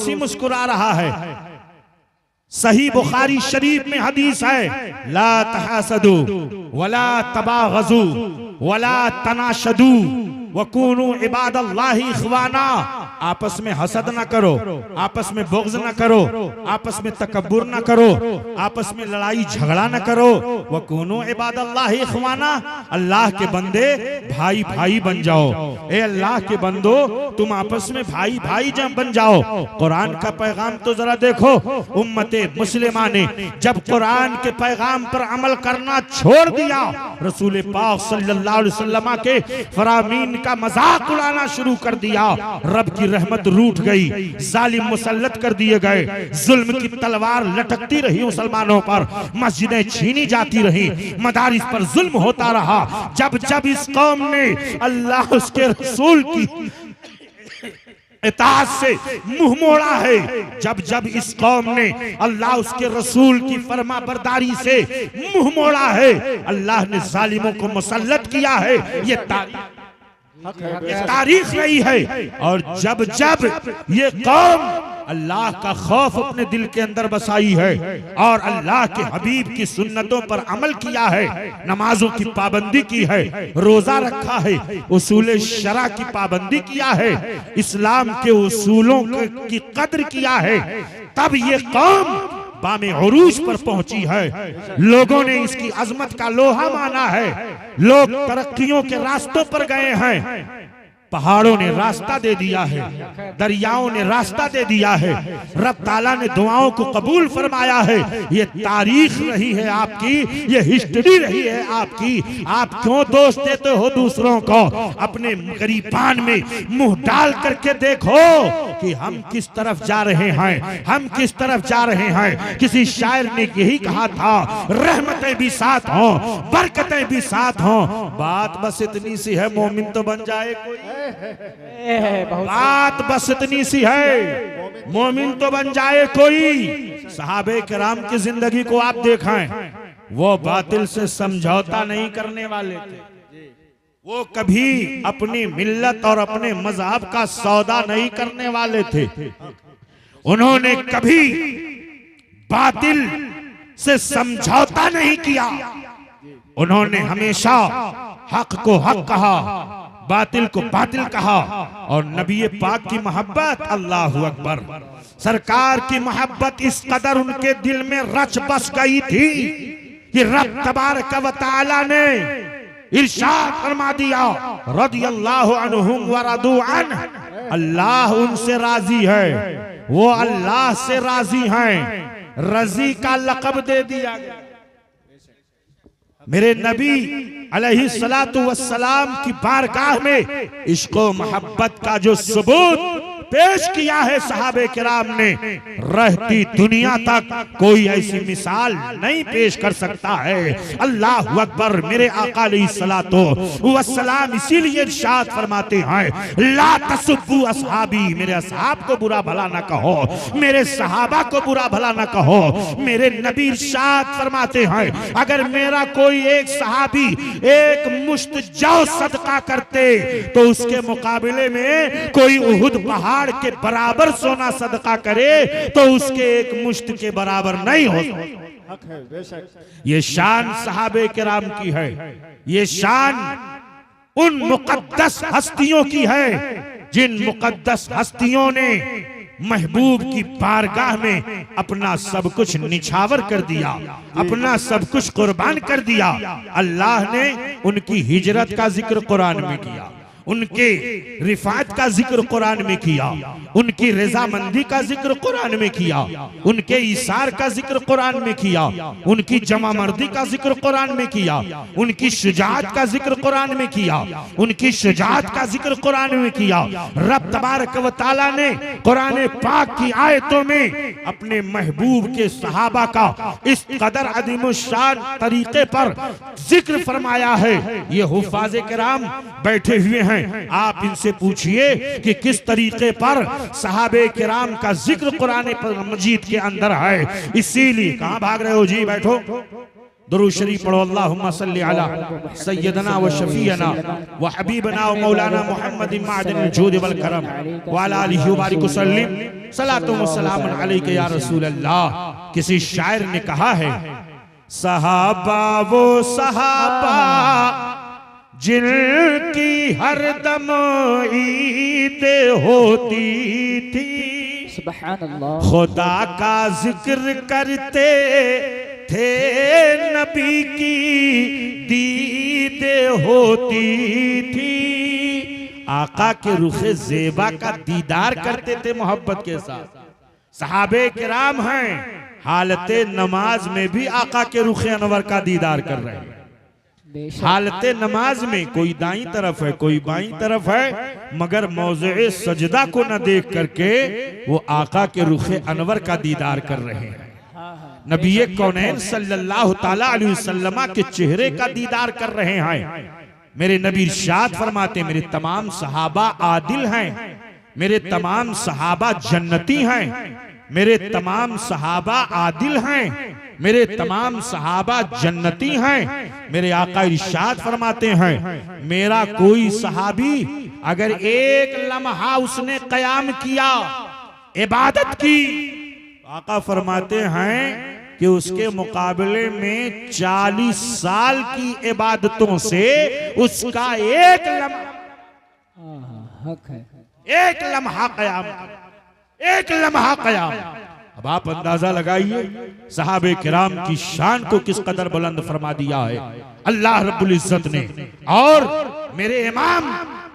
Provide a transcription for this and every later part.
कुदसी मुस्कुरा रहा है। सही बुखारी शरीफ में हदीस है, ला तहासदू वला तबागजू वला तनाशदू वकूनू इबादल्लाहि इख्वाना। आपस में हसद न करो, आपस में बुग़्ज़ न करो, आपस में तकब्बुर न करो, आपस में लड़ाई झगड़ा न करो। वकूनू इबादल्लाहि इख्वाना, अल्लाह के बंदे भाई भाई बन जाओ। ए अल्लाह के बंदो, तुम आपस में भाई भाई बन जाओ। कुरान का पैगाम तो जरा देखो, उम्मते मुस्लिमा ने जब कुरान के पैगाम पर अमल करना छोड़ दिया, रसूल पाक सल्लल्लाहु अलैहि वसल्लम के फरामीन का मजाक उड़ाना शुरू कर दिया, रब की रहमत रूठ गई, जालिम मुसल्लत कर दिए गए, जुल्म की तलवार लटकती रही मुसलमानों पर, मस्जिदें छीनी जाती रही, मदारिस पर जुल्म होता रहा। जब जब इस कौम ने अल्लाह उसके रसूल की इताअत से मुंह मोड़ा है, जब जब इस कौम ने अल्लाह उसके रसूल की फरमा बरदारी से मुंह मोड़ा है, अल्लाह ने जालिमों को मुसल्लत किया है। ये तारीख रही है। और जब जब ये कौम अल्लाह का खौफ अपने दिल के अंदर बसाई है और अल्लाह के हबीब की सुन्नतों पर अमल किया है, नमाजों की पाबंदी की है, रोजा रखा है, उसूल शरा की पाबंदी किया है, इस्लाम के उसूलों की कद्र किया है, तब ये कौम बामे उरूज पर पहुंची है। लोगों ने इसकी अजमत का लोहा माना है। लोग तरक्कियों के रास्तों पर गए हैं। पहाड़ों ने रास्ता दे दिया है, दरियाओं ने रास्ता दे दिया है, रब ताला ने दुआओं को कबूल फरमाया है। ये तारीख रही है आपकी, ये हिस्ट्री रही है आपकी। आप क्यों दोष देते हो दूसरों को? अपने गरीबान में मुंह डाल करके देखो कि हम किस तरफ जा रहे हैं, हम किस तरफ जा रहे हैं। किसी शायर ने यही कहा था, रहमतें भी साथ हों, बरकतें भी साथ हों। बात बस इतनी सी है, मोमिन तो बन जाए कोई। बात बस इतनी सी है, मोमिन तो बन जाए कोई। सहाबे किराम की जिंदगी को आप देखें, वो बातिल से समझौता नहीं करने वाले थे। वो कभी अपनी मिल्लत और अपने मजहब का सौदा नहीं करने वाले थे। उन्होंने कभी बातिल से समझौता नहीं किया। उन्होंने हमेशा हक को हक कहा, बातिल को बातिल कहा। और नबी पाक की मोहब्बत, अल्लाहु अकबर, सरकार की मोहब्बत इस कदर उनके दिल में रच बस गई थी कि रब तबारक व तआला ने इरशाद फरमा दिया, रदियल्लाहु अन्हुम व रदू अन्हु, अल्लाह उनसे राजी है, वो अल्लाह से राजी हैं। रजी का लक़ब दे दिया गया। मेरे नबी अलैहिस्सलातु वस्सलाम की बारगाह में इश्क व मोहब्बत का जो सबूत पेश किया है सहाबे किराम ने, रहती दुनिया तक कोई ऐसी मिसाल नहीं पेश कर सकता है। अल्लाह अकबर। मेरे आका अलैहिस्सलातु वस्सलाम इसीलिए इरशाद फरमाते हैं, ला तसुब्बु असहाबी, मेरे असहाब को बुरा भला ना कहो, मेरे सहाबा को बुरा भला ना कहो। मेरे नबी इरशाद फरमाते हैं, अगर मेरा कोई एक सहाबी एक मुश्त जौ सदका करते तो उसके मुकाबले में कोई उहुद पहाड़ के बराबर सोना सदका करे तो उसके एक मुश्त के बराबर नहीं हो सकता। ये शान सहाबे किराम की है, ये शान उन मुकद्दस हस्तियों की है जिन मुकद्दस हस्तियों ने महबूब की बारगाह में अपना सब कुछ निछावर कर दिया, अपना सब कुछ कुर्बान कर दिया। अल्लाह ने उनकी हिजरत का जिक्र कुरान में किया, उनके रिफात का जिक्र कुरान में किया, उनकी रजामंदी का जिक्र कुरान में किया, उनके इसार का जिक्र कुरान में किया, उनकी जमा मर्दी का जिक्र कुरान में किया, उनकी शुजाअत का जिक्र कुरान में किया, उनकी शुजाअत का जिक्र कुरान में किया। रब तबारक व तआला ने कुरान पाक की आयतों में अपने महबूब के सहाबा का इस कदर अज़ीमुश्शान तरीके पर जिक्र फरमाया है। ये हुफ़ाज़े किराम बैठे हुए हैं, आप इनसे पूछिए कि किस तरीके पर सहाबे किराम का जिक्र कुरान मजीद के अंदर है। इसीलिए कहां भाग रहे हो जी, बैठो दुरूद शरीफ पढ़ो। अल्लाहुम्मा सल्ली अला सय्यदना व शफीना व हबीबना व मौलाना मुहम्मद मादनिल जूद वल करम व अला आलिहि व बारिक वसल्लिम सलातु व सलाम अलैका या रसूल अल्लाह। किसी शायर ने कहा है, सहाबा वो सहाबा जिनकी हरदम ईद होती थी, खुदा का जिक्र करते थे नबी की दीद होती थी। आका के रुखे ज़ेबा का दीदार करते थे मोहब्बत के साथ। सहाबे किराम हैं, हालते नमाज में भी आका के रुखे अनवर का दीदार कर रहे हैं। हालते नमाज में कोई दाईं तरफ है, कोई बाईं तरफ है, मगर मौज़े सजदा को न देख करके वो आका के रुखे अनवर का दीदार कर रहे हैं। नबी कौनैन सल्लल्लाहु ताला अलैहि वसल्लम के चेहरे का दीदार कर रहे हैं। मेरे नबी इरशाद फरमाते, मेरे तमाम सहाबा आदिल हैं, मेरे तमाम सहाबा जन्नती हैं, मेरे तमाम सहाबा आदिल हैं, मेरे तमाम सहाबा जन्नती हैं। मेरे आका इरशाद फरमाते हैं, मेरा कोई सहाबी अगर एक लम्हा उसने कयाम किया, इबादत की, आका फरमाते हैं कि उसके मुकाबले में 40 साल की इबादतों से उसका एक लम्हा कयाम, एक लम्हा कयाम। अब आप अंदाजा लगाइए सहाबे किराम की शान को किस कदर बुलंद फरमा दिया है अल्लाह रब्बुल इज्जत ने। और मेरे इमाम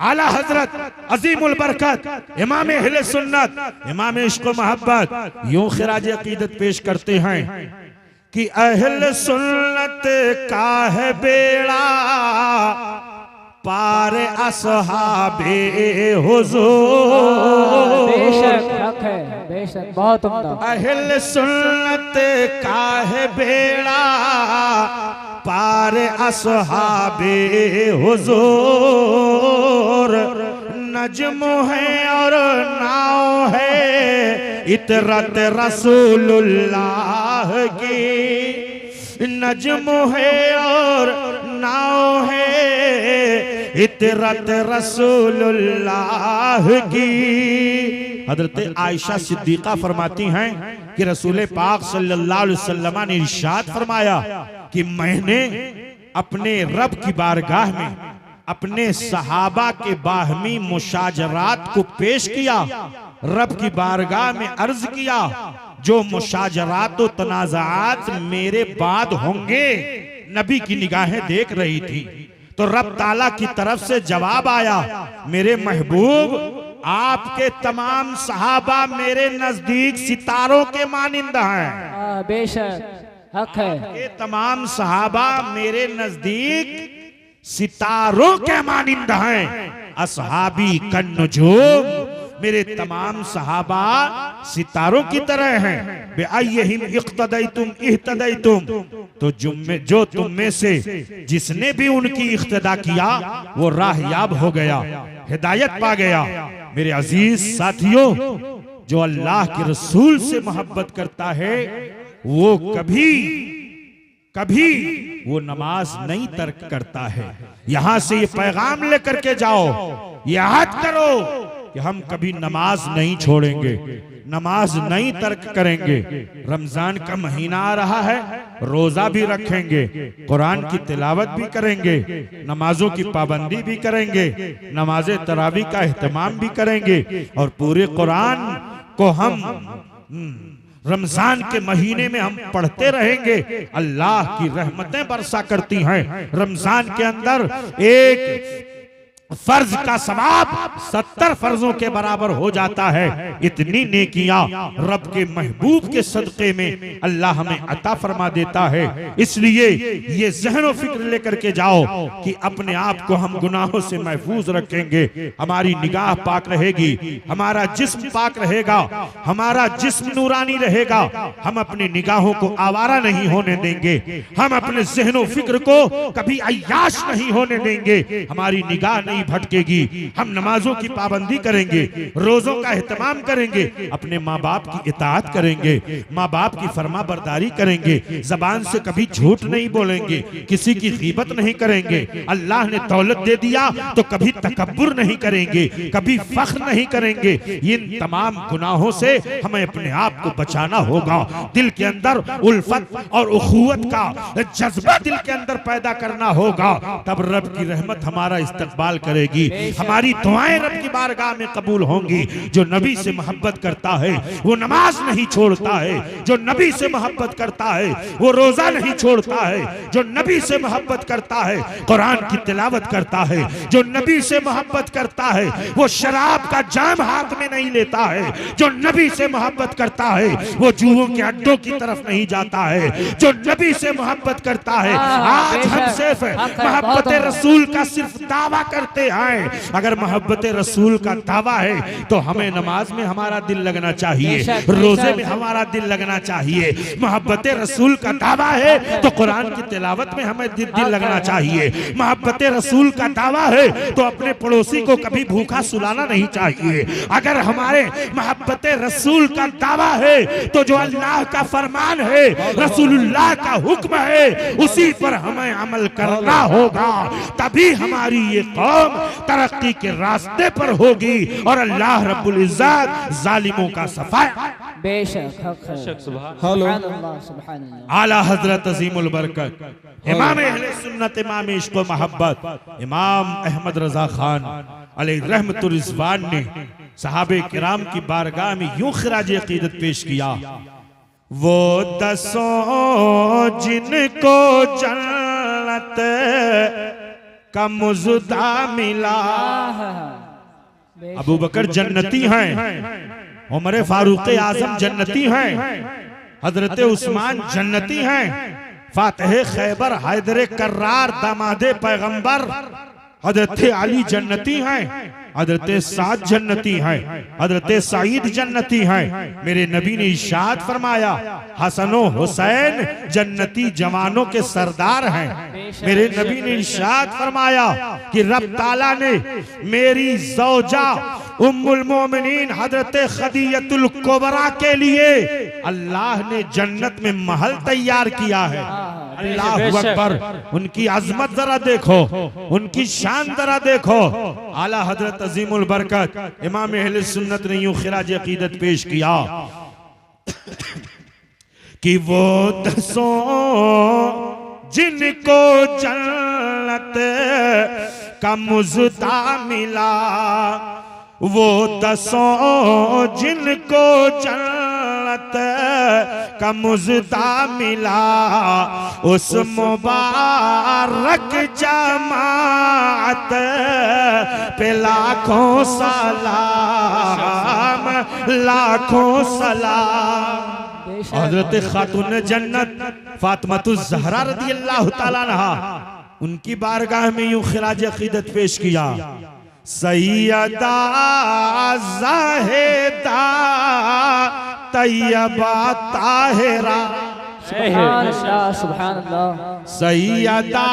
आला हजरत अजीमुल बरकत इमाम अहले सुन्नत, इमाम इश्क व मोहब्बत यूं खिराज अकीदत पेश करते हैं कि अहले सुन्नत का है बेड़ा पार असहाबे हुजूर। बेशक हक है, बेशक बहुत उम्दा। अहले सुन्नत का है बेड़ा पार असहाबे हुजूर। नजम है और नाव है इतरत रसूलुल्लाह की, नजम है और नाव है इतरत रसूलुल्लाह की। हजरत आयशा सिद्दीका फरमाती हैं कि रसूल पाक सल्लल्लाहु अलैहि वसल्लम ने इरशाद फरमाया कि मैंने अपने रब की बारगाह में अपने सहाबा के बाहमी मुशाजरात को पेश किया, रब की बारगाह में अर्ज किया जो मुशाजरात व तनाज़ात मेरे बाद होंगे। नबी की निगाहें देख रही थी तो रब ताला की तरफ से जवाब आया, मेरे महबूब आपके तमाम सहाबा मेरे नजदीक सितारों के मानिंदा हैं। बेशक हक है, ये तमाम सहाबा मेरे नजदीक सितारों के मानिंदा हैं। असहाबी कन्नुजूम, मेरे तमाम सहाबा सितारों की तरह हैं। बेअय्यहिम इक्तदैतुम इह्तदैतुम, तो जो तुम में से जिसने भी उनकी इख्तिदा किया वो राहयाब हो गया, हिदायत पा गया। मेरे अजीज साथियों, जो अल्लाह के रसूल से मोहब्बत करता है वो कभी वो नमाज नहीं तर्क करता है। यहां से ये पैगाम लेकर के जाओ, ये याद करो कि हम कभी नमाज नहीं छोड़ेंगे, नमाज नहीं तर्क करेंगे। रमजान का महीना आ रहा है, रोजा भी रखेंगे, कुरान की तिलावत भी करेंगे, नमाजों की पाबंदी भी करेंगे, नमाज तरावी का एहतमाम भी करेंगे और पूरे कुरान को हम रमजान के महीने में हम पढ़ते रहेंगे। अल्लाह की रहमतें बरसा करती हैं। रमजान के अंदर एक फर्ज का सवाब 70 फर्जों के बराबर हो जाता है। इतनी नेकियां रब के महबूब के सदक़े में अल्लाह हमें अता फरमा देता है। इसलिए ये ज़हन फिक्र लेकर के जाओ कि अपने आप को हम गुनाहों से महफूज रखेंगे, हमारी निगाह पाक रहेगी, हमारा जिस्म पाक रहेगा, हमारा जिस्म नूरानी रहेगा। हम अपनी निगाहों को आवारा नहीं होने देंगे, हम अपने ज़हन फिक्र को कभी अय्याश नहीं होने देंगे। हमारी निगाह नहीं नहीं भटकेगी। हम नमाजों की पाबंदी करेंगे, रोजों का एहतमाम करेंगे, अपने माँ बाप की इताअत करेंगे, माँ बाप की फरमा बरदारी करेंगे, जबान से कभी झूठ नहीं बोलेंगे, किसी की गीबत नहीं करेंगे। अल्लाह ने दौलत दे दिया तो कभी तकब्बुर नहीं करेंगे, कभी फख्र नहीं करेंगे। इन तमाम गुनाहों से हमें अपने आप को बचाना होगा। दिल के अंदर उल्फत और उखुवत का जज्बा दिल के अंदर पैदा करना होगा, तब रब की रहमत हमारा इस्तकबाल करेगी, हमारी दुआएं रब की बारगाह में कबूल होंगी। जो नबी से मोहब्बत करता है वो नमाज नहीं छोड़ता है, जो नबी से मोहब्बत करता है वो रोजा नहीं छोड़ता है, जो नबी से मोहब्बत करता है कुरान की तिलावत करता है, जो नबी से मोहब्बत करता है वो शराब का जाम हाथ में नहीं लेता है, जो नबी से मोहब्बत करता है वो जुओं के अड्डों की तरफ नहीं जाता है, जो नबी से मोहब्बत करता है। आज हम सिर्फ मोहब्बत रसूल का सिर्फ दावा करते हैं। अगर मोहब्बत रसूल का दावा है तो हमें नमाज में हमारा दिल लगना चाहिए, रोजे में हमारा दिल लगना चाहिए। मोहब्बत रसूल का दावा है तो कुरान की तिलावत में हमें दिल लगना चाहिए। मोहब्बत रसूल का दावा है तो अपने पड़ोसी को कभी भूखा सुलाना नहीं चाहिए। अगर हमारे मोहब्बत रसूल का दावा है तो जो अल्लाह का फरमान है, रसूलुल्लाह का हुक्म है, उसी पर हमें अमल करना होगा, तभी हमारी ये कौम तरक्की के रास्ते पर होगी और अल्लाह रब्बुल इज्जत जालिमों का सफाया। बेशक हक है। सुभान अल्लाह, सुभान अल्लाह। आला हजरत अजीमुल बरकत इमाम अहले सुन्नत, इमाम इश्क व मोहब्बत, इमाम अहमद रजा खान अलैहि रहमतुर रिज़वान ने सहाबे किराम की बारगाह में यूं खिराज अकीदत पेश किया। वो दसों जिनको जन्नत का मुज़दा मिला। अबू बकर जन्नती हैं, उमर फारूक आजम जन्नती हैं, हजरत उस्मान जन्नती हैं, फातिह खैबर हैदर कर्रार दामादे पैगंबर हजरत अली जन्नती हैं, हजरत साद जन्नती हैं, हजरत सईद जन्नती हैं। मेरे नबी ने इरशाद फरमाया हसन हुसैन जन्नती जवानों के सरदार हैं। मेरे नबी ने इरशाद फरमाया कि रब ताला ने मेरी जौजा उम्मुल मोमिनीन हजरत खदीजतुल कुबरा के लिए अल्लाह ने जन्नत में महल तैयार किया है। अल्लाह अकबर, उनकी अजमत जरा देखो, उनकी शान जरा देखो। आला हजरत अजीमुल बरकत इमाम अहले सुन्नत ने यूं खिराज अकीदत पेश किया कि वो दसों जिनको जन्नत का मुज़दा मिला, वो दसों जिनको जन्नत का मुज़दा मिला, उस मुबारक जमात पे लाखों सलाम, लाखों सलाम। हजरत खातून जन्नत फातिमातुज़ ज़हरा रज़ियल्लाहु ताला अन्हा उनकी बारगाह में यूं खिराज अकीदत पेश किया। सैयदा ज़ाहिदा तैयबा ताहिरा, सुभान अल्लाह, सुभान अल्लाह। सैयदा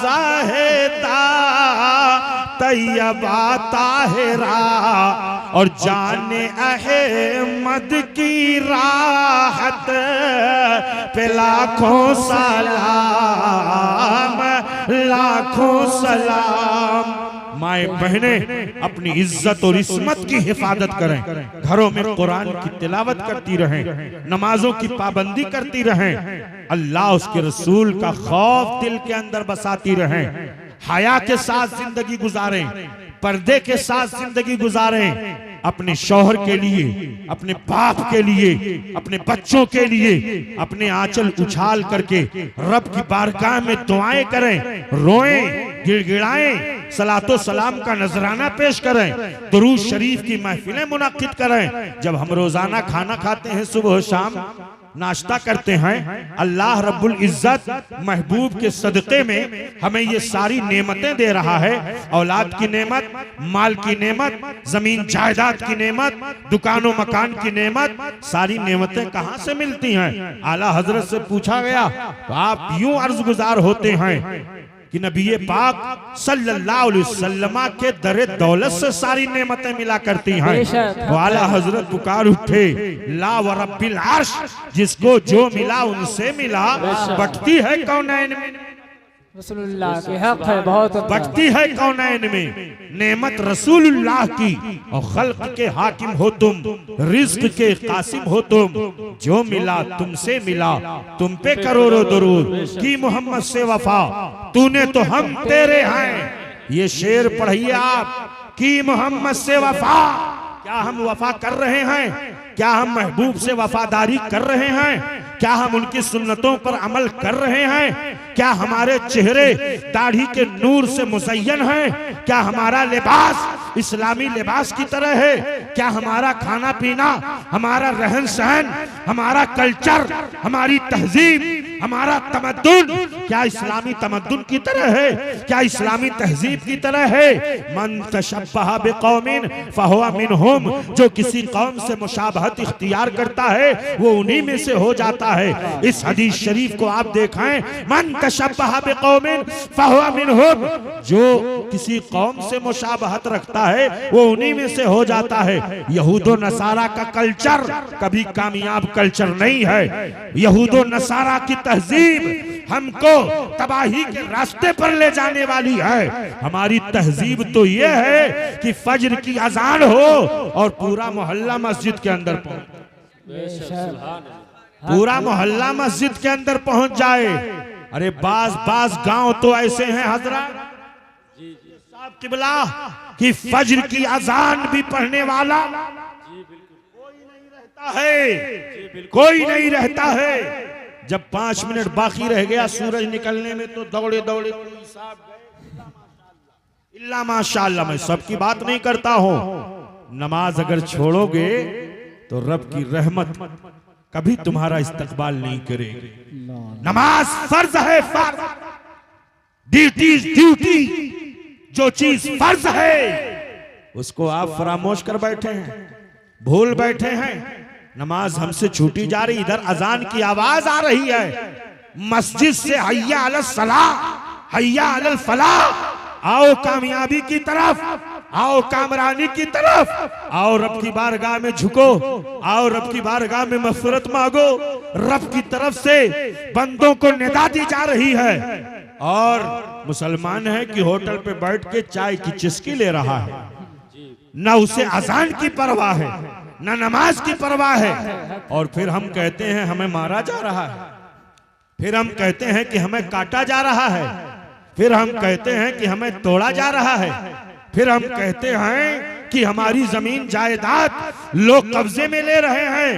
ज़ाहिदा तैयबा ताहिरा और जाने अहमद की राहत पे लाखों सलाम, लाखों सलाम। माए बहने अपनी इज्जत और इस्मत की हिफाजत करें, घरों में कुरान की तिलावत करती रहें, नमाजों की पाबंदी करती रहें, अल्लाह उसके रसूल का खौफ दिल के अंदर बसाती रहें, हया के साथ जिंदगी गुजारें, पर्दे के साथ जिंदगी गुजारें, अपने शौहर के लिए, अपने बाप के लिए, अपने बच्चों के लिए अपने आंचल उछाल करके रब की बारगाह में दुआएं करें, रोएं, गिड़गिड़ाएं, सलातो सलाम का नजराना पेश करें, दुरूद शरीफ की महफिलें मुनाकिद करें। जब हम रोजाना खाना खाते हैं, सुबह शाम नाश्ता करते हैं, अल्लाह रब्बुल इज्जत महबूब के सदक़े में हमें ये सारी नेमतें दे रहा है। औलाद की नेमत, माल की नेमत, जमीन जायदाद की नेमत, दुकानों मकान की नेमत, सारी नेमतें कहाँ से मिलती हैं? आला हजरत से पूछा गया तो आप यूं अर्ज गुजार होते हैं कि नबी पाक सल्लल्लाहु अलैहि वसल्लम के दरे दौलत से सारी नेमतें मिला करती हैं। वो आला हजरत पुकार उठे, ला व रब्बिल अर्श, जिसको जो मिला उनसे मिला, बटती है कौनैन में, रसूलुल्लाह के हक है बहुत, बटती है कौनैन में नेमत रसूलुल्लाह की। और खल्क के हाकिम हो तुम, रिज्क के कासिम हो तुम, जो मिला तुमसे मिला, तुम पे करोड़ों दुरूद की मोहम्मद से वफा, तूने तो हम तेरे हैं। ये शेर पढ़िए आप, की मोहम्मद से वफा। क्या हम वफा कर रहे हैं? क्या हम महबूब से वफादारी कर रहे हैं? क्या हम उनकी सुन्नतों पर अमल कर रहे हैं? क्या हमारे चेहरे दाढ़ी के नूर से मुज़य्यन हैं? क्या हमारा लिबास इस्लामी लिबास की तरह है? क्या हमारा खाना पीना, हमारा रहन सहन, हमारा कल्चर, हमारी तहजीब, हमारा तमद्दुन क्या इस्लामी तमद्दुन की तरह है? क्या इस्लामी तहजीब की तरह है? मन तशब्बह बिकौमिन फहुवा मिनहुम, जो किसी कौम से मुशाबहत इख्तियार करता है वो उन्हीं में से हो जाता है। इस हदीस शरीफ को आप देखें, मन तशब्बह बिकौमिन फहुवा मिनहुम, जो किसी कौम से मुशाबहत रखता है वो उन्हीं में से हो जाता है। यहूदो नसारा का कल्चर कभी कामयाब कल्चर नहीं है। यहूदो नसारा की तहजीब हमको तबाही के रास्ते पर ले जाने वाली है। हमारी तहजीब तो ये है कि फज्र की अजान हो और पूरा मोहल्ला मस्जिद के अंदर पहुंच, पूरा मोहल्ला मस्जिद के अंदर पहुंच जाए। अरे बाज गांव तो ऐसे हैं हजरत साहब किबला कि फज्र की अजान भी पढ़ने वाला कोई नहीं रहता है, कोई नहीं रहता है। जब 5 मिनट बाकी रह गया सूरज निकलने में तो दौड़े दौड़े कोई साहब गए, इल्ला माशाअल्लाह। मैं सबकी बात नहीं करता हूं, नमाज अगर छोड़ोगे तो रब की रहमत कभी तुम्हारा इस्तकबाल नहीं करेगी। नमाज फर्ज है, फर्ज, ड्यूटी ड्यूटी। जो चीज फर्ज है उसको आप फरामोश कर बैठे हैं, भूल बैठे हैं। नमाज हमसे छूटी जा रही, इधर अजान की आवाज आ रही है मस्जिद से, हय्या अलल सलाह, हय्या अलल फलाह। आओ कामयाबी की तरफ, आओ कामरानी की तरफ, आओ रब की बारगाह में झुको, आओ रब की बारगाह में मग़फ़िरत मांगो। रब की तरफ से बंदों को निदा दी जा रही है। और मुसलमान है कि होटल पे बैठ के चाय की चुस्की ले रहा है, न उसे अजान की परवाह है, न नमाज की परवाह है। और फिर हम कहते हैं हमें मारा जा रहा है, फिर हम कहते हैं कि हमें काटा जा रहा है, फिर हम कहते हैं कि हमें तोड़ा जा रहा है, फिर हम कहते हैं कि हमारी जमीन जायदाद लोग कब्जे में ले रहे हैं।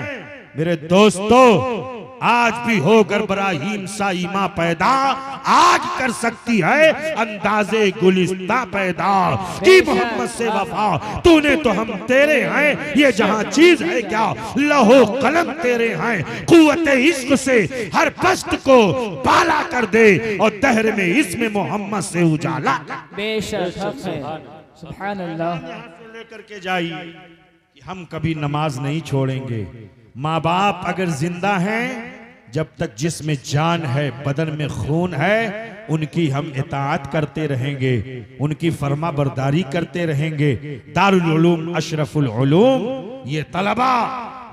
मेरे दोस्तों, आज भी हो गरबराहीम सा ईमा पैदा, आज कर सकती है अंदाजे गुलिस्ता पैदा। की मोहम्मद से वफा, तूने तो हम तेरे हैं, ये जहां चीज है क्या, लहो कलम तेरे हैं। कुव्वत इश्क से हर पस्त को पाला कर दे और दहर में इसमें मोहम्मद से उजाला। बेशक हक है, सुभान अल्लाह। लेकर के जाइए कि हम कभी नमाज नहीं छोड़ेंगे। माँ बाप अगर जिंदा हैं, जब तक जिसमें जान है, बदन में खून है, उनकी हम इताअत करते रहेंगे, उनकी फरमा बरदारी करते रहेंगे। दारुल उलूम अशरफुल उलूम, ये तलबा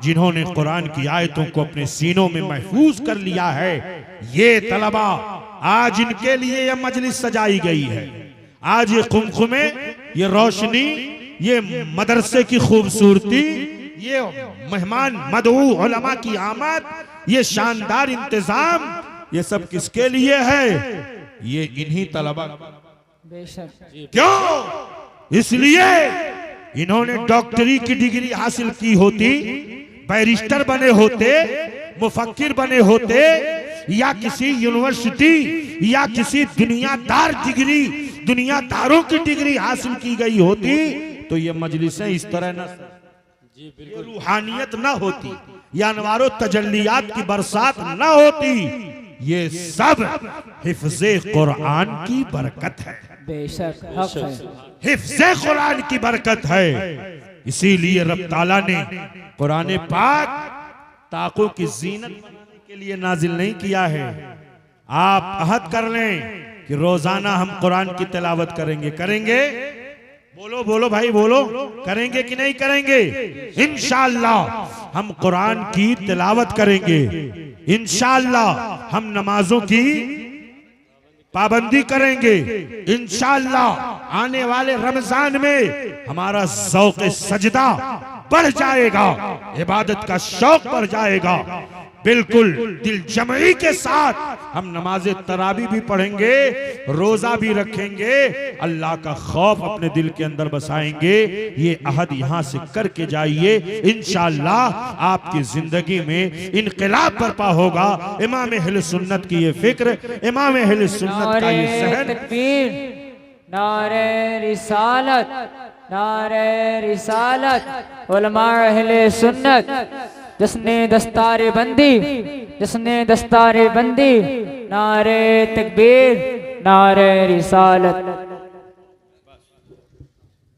जिन्होंने कुरान की आयतों को अपने सीनों में महफूज कर लिया है, ये तलबा आज इनके लिए यह मजलिस सजाई गई है। आज ये खुमखुमे, ये रोशनी, ये मदरसे की खूबसूरती, ये मेहमान मदऊ उलमा की आमद, ये शानदार इंतजाम, ये सब किसके लिए है? ये इन्हीं तलबा। क्यों? इसलिए इन्होंने डॉक्टरी की डिग्री हासिल की होती, बैरिस्टर बने होते, मुफक्किर बने होते, या किसी यूनिवर्सिटी या किसी दुनियादार डिग्री, दुनियादारों की डिग्री हासिल की गई होती, तो ये मजलिसें इस तरह न, ये रूहानियत न होती, या अनवारो तजल्लियात की बरसात न होती। ये सब हिफ्ज़े कुरान की बरकत है। बेशक हक है, हिफ्ज़े कुरान की बरकत है। इसीलिए रब ताला ने कुरान पाक ताकों की जीनत बनने के लिए नाजिल नहीं किया है। आप अहद कर लें कि रोजाना हम कुरान की तिलावत करेंगे बोलो बोलो भाई बोलो, करेंगे कि नहीं करेंगे? इंशाअल्लाह हम कुरान की तिलावत करेंगे, इंशाअल्लाह हम नमाजों की पाबंदी करेंगे, इंशाअल्लाह आने वाले रमजान में हमारा ज़ौक़ सजदा बढ़ जाएगा, इबादत का शौक बढ़ जाएगा। बिल्कुल दिल जमई के साथ हम नमाज तरावी भी पढ़ेंगे, रोजा भी रखेंगे, अल्लाह का खौफ अपने दिल के अंदर बसाएंगे। ये अहद यहाँ से करके जाइए, इंशाअल्लाह आपकी जिंदगी में इनकलाब बर्पा होगा। इमाम अहले सुन्नत की ये फिक्र, इमाम अहले सुन्नत का ये सहन। नारे रिसालत, नारे रिसालत, उलमा अहले सुन्नत, जिसने दस्तारे बंदी, जिसने दस्तारे बंदी, नारे तकबीर, नारे रिसालत।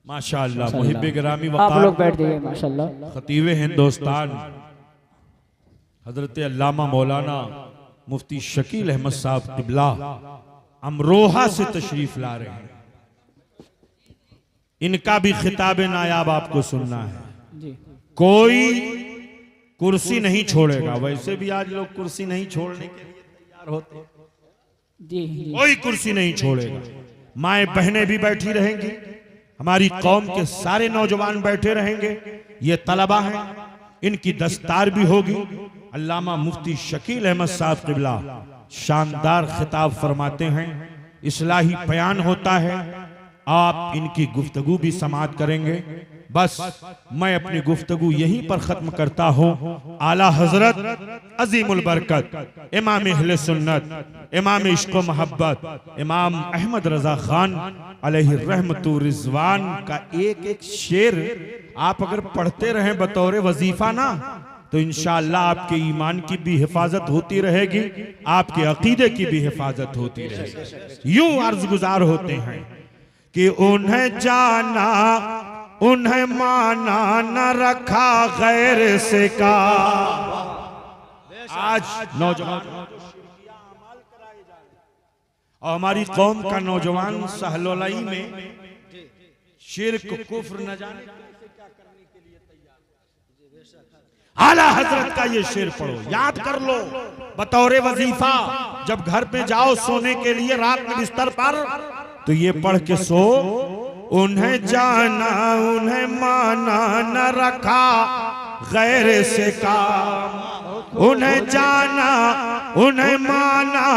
माशाअल्लाह मुहिब्बे गिरामी आप लोग बैठ जाइए। माशाअल्लाह खतीबे हिंदुस्तान हजरत अल्लामा मौलाना मुफ्ती शकील अहमद साहब क़िबला अमरोहा से तशरीफ ला रहे हैं। इनका भी खिताब नायाब आपको सुनना है जी। कोई कुर्सी नहीं छोड़ेगा, वैसे भी आज लोग कुर्सी नहीं छोड़ने के लिए तैयार होते हैं, जी। कोई कुर्सी नहीं छोड़ेगा। माएं बहनें भी बैठी रहेंगी, हमारी कौम के सारे नौजवान बैठे रहेंगे, ये तलबा हैं, इनकी दस्तार भी होगी। अल्लामा मुफ्ती शकील अहमद साहब क़िबला शानदार खिताब फरमाते हैं, इस्लाही बयान होता है, आप इनकी गुफ्तगू भी समाअत करेंगे। बस मैं अपनी गुफ्तगू यहीं पर खत्म करता हूँ। आला हजरत अजीमुल बरकत इमाम अहले सुन्नत, इमाम इश्क़ व मोहब्बत, इमाम अहमद रजा खान अलैहि रहमतु रिज़वान का एक एक शेर आप अगर पढ़ते रहें बतौर वजीफा ना, तो इंशाअल्लाह आपके ईमान की भी हिफाजत होती रहेगी, आपके अकीदे की भी हिफाजत होती रहेगी। यूं अर्ज गुजार होते हैं कि उन्हें जाना उन्हें माना न रखा गैर से का। आज नौजवान और हमारी कौम का नौजवान सहलोलाई में शिर्क कुफ्र न जाने क्या करने के लिए तैयार। आला हजरत का ये शेर पढ़ो, याद कर लो बतौर वजीफा। जब घर पे जाओ सोने के लिए रात में बिस्तर पर, तो ये पढ़ के सो। उन्हें जाना उन्हें माना न रखा गैर से काम, उन्हें जाना उन्हें माना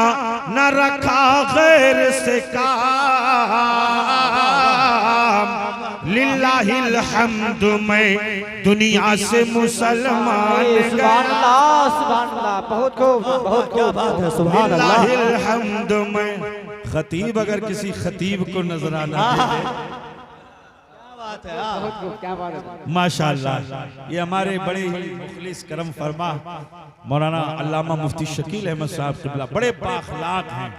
न रखा गैर से काम। लिल्लाहिल हम्द मैं दुनिया से मुसलमान। सुभान अल्लाह, सुभान अल्लाह, बहुत खूब, बहुत खूब बात है। सुभान अल्लाह। लिल्लाहिल हम्द मैं। खतीब अगर किसी खतीब को नजराना दे, क्या बात है। माशाअल्लाह। ये हमारे बड़े ही मुखलिस करम फरमा मौलाना अल्लामा मुफ्ती शकील अहमद साहब क़िबला बड़े बाखलाक हैं।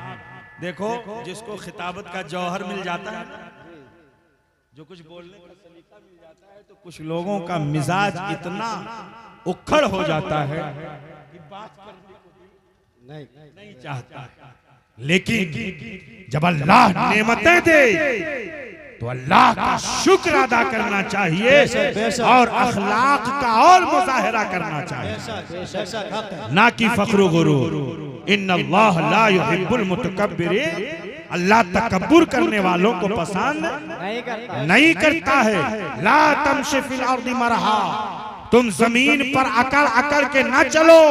देखो जिसको खिताबत का जौहर मिल जाता है, जो कुछ बोलने का सलीका मिल जाता है, तो कुछ लोगों का मिजाज इतना उखड़ हो जाता है कि बात करने को नहीं चाहता। लेकिन जब अल्लाह नेमतें दे तो अल्लाह का शुक्र अदा करना चाहिए और अखलाक का और मुजाहिरा करना चाहिए, ना कि फख्र गुरूर। इन्नल्लाह ला युहिब्बुल मुतकब्बिरीन। अल्लाह तकब्बुर करने वालों को पसंद नहीं करता है। ला तमशी फिल अर्दि मरहा। तुम जमीन पर अकड़ अकड़ के ना चलो,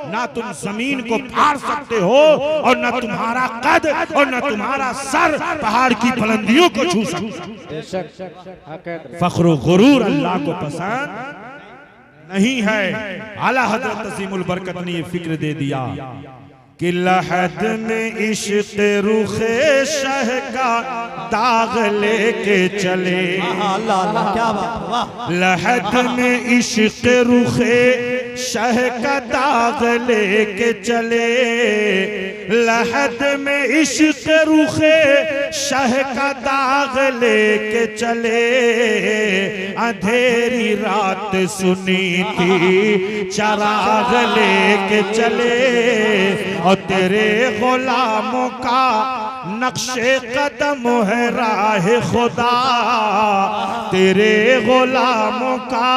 ना तुम जमीन को फाड़ सकते हो और ना तुम्हारा कद और ना तुम्हारा सर पहाड़ की बुलंदियों को छू सकता। फख्र गुरूर अल्लाह को पसंद नहीं है। आला हजरत अज़ीमुल बरकत ने ये फिक्र दे दिया कि लहद में इश्क़ रुखे शह का दाग लेके चले। लहद में इश्क़ रुखे शह का दाग लेके चले। लहद में इश्क़ रुखे शह का दाग लेके चले। अंधेरी रात सुनी थी चराग लेके चले और तेरे गुलामों का नक्शे कदम है राह खुदा तेरे गुलामों का,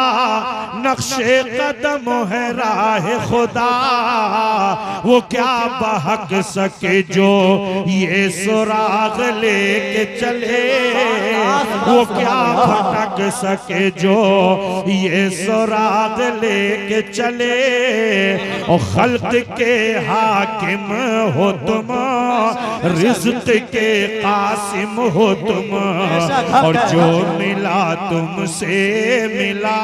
नक्शे कदम है राह खुदा वो क्या बहक सके जो ये सुराग लेके चले, वो क्या भटक सके जो ये सुराग लेके चले। और खल्क के हाकिम हो तुम, रिज़्क़ के कासिम हो तुम, और जो मिला तुमसे मिला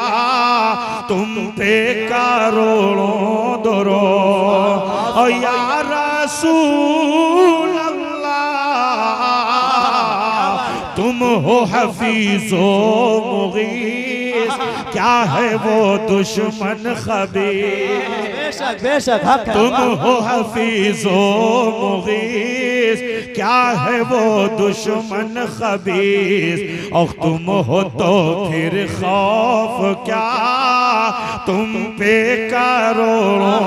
तुम पे करोड़ों दरूद। और या रसूल अल्लाह तुम हो हफीज़ो मुगीस, क्या है वो दुश्मन खबीर। बेशक बेशक हक है। तुम हो हफीज़ो मुगीस, क्या है वो दुश्मन खबीस। और तुम हो तो फिर खौफ क्या तुम पे करोड़ों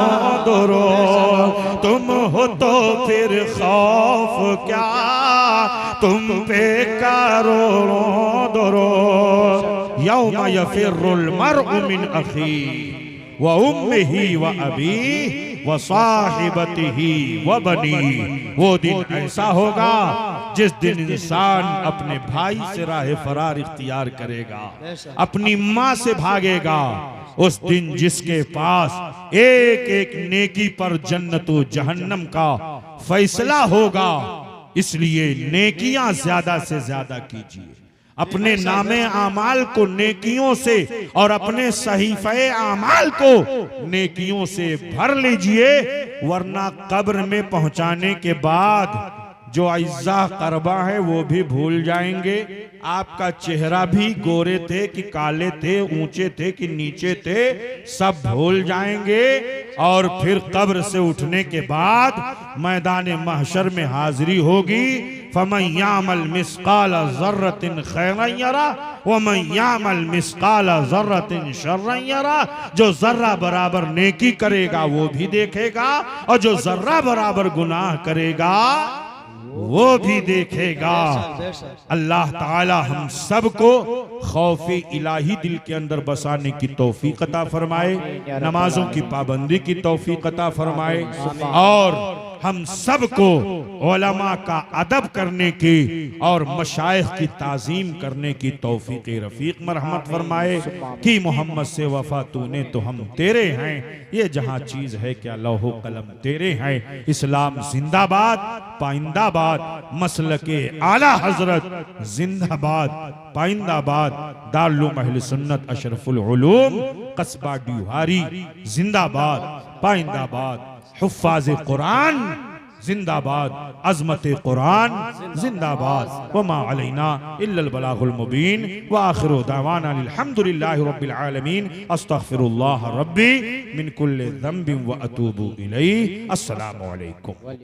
दरूद। तुम हो तो फिर खौफ क्या तुम पे करोड़ों दरूद। यौम यफिर्रुल मर्उ मिन अखी व उम्मिही व अबी व साहिबतिही व बनी। वो दिन ऐसा होगा जिस दिन इंसान अपने भाई से राह फरार इख्तियार करेगा, अपनी माँ से भागेगा। उस दिन जिसके पास एक एक नेकी पर जन्नत व जहन्नम का फैसला होगा। इसलिए नेकियां ज्यादा से ज्यादा कीजिए, अपने नामे आमाल को नेकियों से और अपने सहीफे आमाल को नेकियों से भर लीजिए, वरना कब्र में पहुंचाने के बाद जो अज्जा करबा है वो भी भूल जाएंगे। आपका चेहरा भी गोरे थे कि काले थे, ऊंचे थे कि नीचे थे, सब भूल जाएंगे। और फिर कब्र से उठने के बाद मैदान महशर में हाजिरी होगी। फमन यामल मिस्काल ज़र्रतिन खैरन यरा व मन यामल मिस्काल ज़र्रतिन शर्रन यरा। जो जर्रा बराबर नेकी करेगा वो भी देखेगा, और जो जर्रा बराबर गुनाह करेगा वो भी देखेगा। अल्लाह ताला हम सबको खौफ इलाही दिल के अंदर बसाने की तौफीक अता फरमाए, नमाजों की पाबंदी की तौफीक अता फरमाए, और हम सबको उलमा का अदब करने की और मशाइख की ताज़ीम करने की तौफीक रफ़ीक मरहमत फरमाए। कि मोहम्मद से वफा तूने तो हम तेरे हैं, ये जहाँ चीज़ है क्या लौहो कलम तेरे हैं। इस्लाम जिंदाबाद, पाइंदाबाद, मसलके आला हजरत जिंदाबाद, पाइंदाबाद, दारुल अहले सुन्नत अशरफुल उलूम कस्बा ड्यूहारी जिंदाबाद, पाइंदाबाद, हुफ्फाज़ कुरान जिंदाबाद, अज़मत कुरान जिंदाबाद। वमा अलैना इल्लल बलागुल मुबीन व आखिरु दावाना अल्हम्दुलिल्लाहि रब्बिल आलमीन। अस्तगफिरुल्लाह रब्बी मिन कुल्लि ज़ंबिन व अतूबु इलैहि। अस्सलामु अलैकुम।